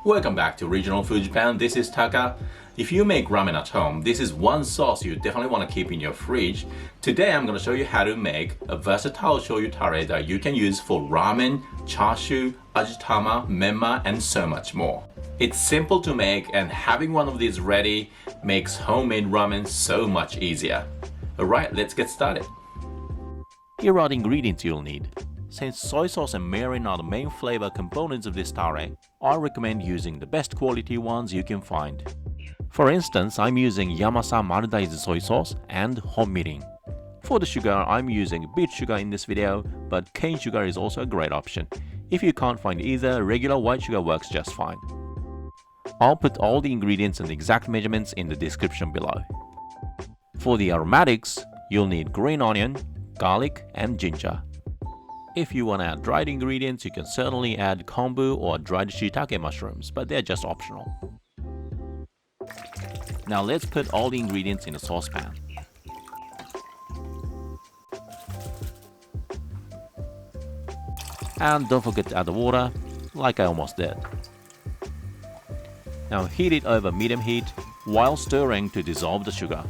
Welcome back to Regional Food Japan. This is Taka. If you make ramen at home, this is one sauce you definitely want to keep in your fridge. Today I'm going to show you how to make a versatile shoyu-tare that you can use for ramen, chashu, ajitama, menma, and so much more. It's simple to make, and having one of these ready makes homemade ramen so much easier. Alright, let's get started. Here are the ingredients you'll need. Since soy sauce and mirin are the main flavor components of this tare, I recommend using the best quality ones you can find. For instance, I'm using Yamasa Marudaizu soy sauce and Honmirin. For the sugar, I'm using beet sugar in this video, but cane sugar is also a great option. If you can't find either, regular white sugar works just fine. I'll put all the ingredients and the exact measurements in the description below. For the aromatics, you'll need green onion, garlic, and ginger. If you want to add dried ingredients, you can certainly add kombu or dried shiitake mushrooms, but they're just optional. Now let's put all the ingredients in a saucepan. And don't forget to add the water, like I almost did. Now heat it over medium heat while stirring to dissolve the sugar.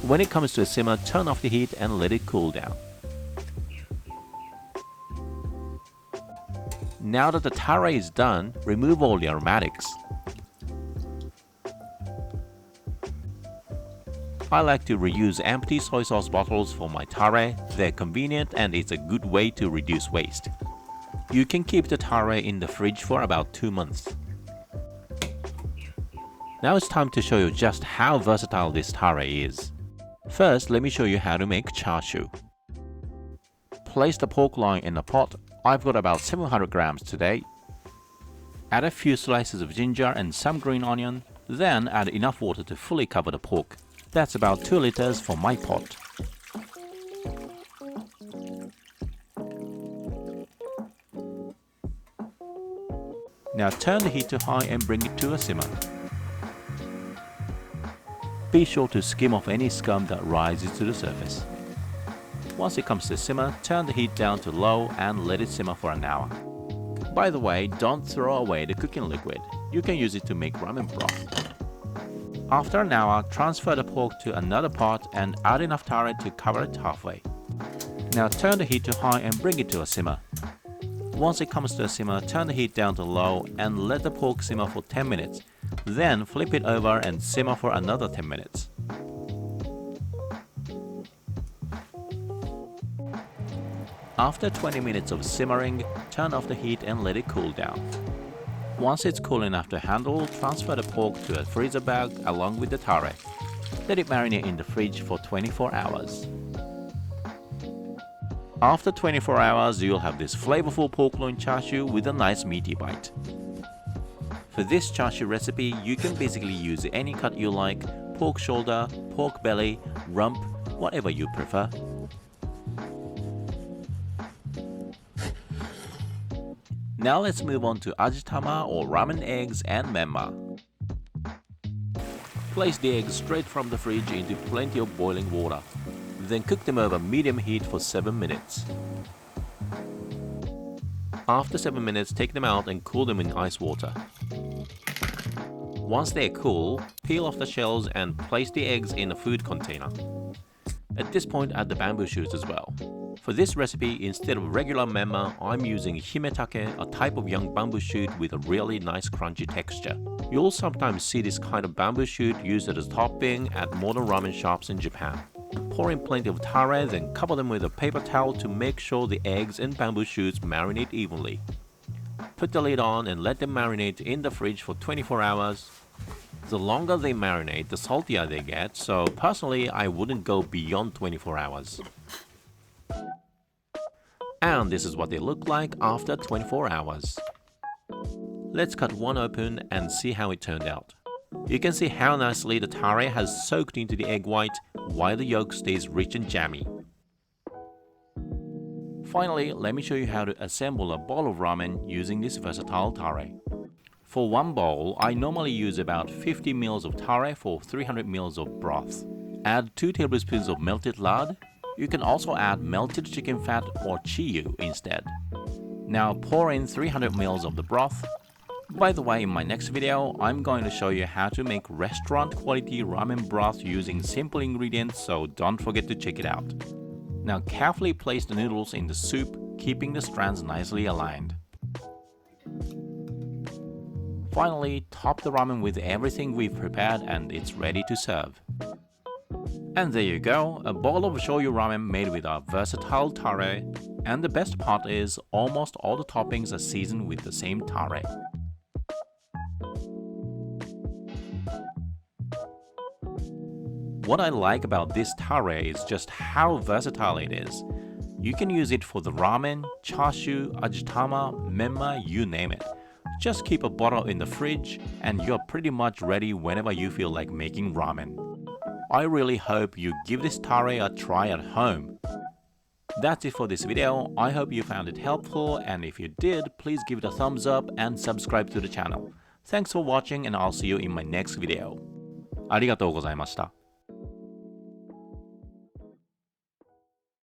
When it comes to a simmer, turn off the heat and let it cool down. Now that the tare is done, remove all the aromatics. I like to reuse empty soy sauce bottles for my tare. They're convenient and it's a good way to reduce waste. You can keep the tare in the fridge for about 2 months. Now it's time to show you just how versatile this tare is. First, let me show you how to make chashu. Place the pork loin in a pot. I've got about 700 grams today. Add a few slices of ginger and some green onion, then add enough water to fully cover the pork. That's about 2 liters for my pot. Now turn the heat to high and bring it to a simmer. Be sure to skim off any scum that rises to the surface. Once it comes to simmer, turn the heat down to low and let it simmer for an hour. By the way, don't throw away the cooking liquid. You can use it to make ramen broth. After an hour, transfer the pork to another pot and add enough tare to cover it halfway. Now turn the heat to high and bring it to a simmer. Once it comes to a simmer, turn the heat down to low and let the pork simmer for 10 minutes. Then flip it over and simmer for another 10 minutes. After 20 minutes of simmering, turn off the heat and let it cool down. Once it's cool enough to handle, transfer the pork to a freezer bag along with the tare. Let it marinate in the fridge for 24 hours. After 24 hours, you'll have this flavorful pork loin chashu with a nice meaty bite. For this chashu recipe, you can basically use any cut you like: pork shoulder, pork belly, rump, whatever you prefer. Now let's move on to ajitama or ramen eggs and menma. Place the eggs straight from the fridge into plenty of boiling water. Then cook them over medium heat for 7 minutes. After 7 minutes, take them out and cool them in ice water. Once they're cool, peel off the shells and place the eggs in a food container. At this point, add the bamboo shoots as well. For this recipe, instead of regular menma, I'm using himetake, a type of young bamboo shoot with a really nice crunchy texture. You'll sometimes see this kind of bamboo shoot used as a topping at modern ramen shops in Japan. Pour in plenty of tare, then cover them with a paper towel to make sure the eggs and bamboo shoots marinate evenly. Put the lid on and let them marinate in the fridge for 24 hours. The longer they marinate, the saltier they get, so personally I wouldn't go beyond 24 hours. And this is what they look like after 24 hours. Let's cut one open and see how it turned out. You can see how nicely the tare has soaked into the egg white while the yolk stays rich and jammy. Finally, let me show you how to assemble a bowl of ramen using this versatile tare. For one bowl, I normally use about 50 ml of tare for 300 ml of broth. Add 2 tablespoons of melted lard. You can also add melted chicken fat or chiyu instead. Now pour in 300 ml of the broth. By the way, in my next video, I'm going to show you how to make restaurant quality ramen broth using simple ingredients, so don't forget to check it out. Now carefully place the noodles in the soup, keeping the strands nicely aligned. Finally, top the ramen with everything we've prepared and it's ready to serve. And there you go, a bowl of shoyu ramen made with our versatile tare, and the best part is almost all the toppings are seasoned with the same tare. What I like about this tare is just how versatile it is. You can use it for the ramen, chashu, ajitama, menma, you name it. Just keep a bottle in the fridge and you're pretty much ready whenever you feel like making ramen. I really hope you give this tare a try at home. That's it for this video. I hope you found it helpful, and if you did, please give it a thumbs up and subscribe to the channel. Thanks for watching and I'll see you in my next video. ありがとうございました。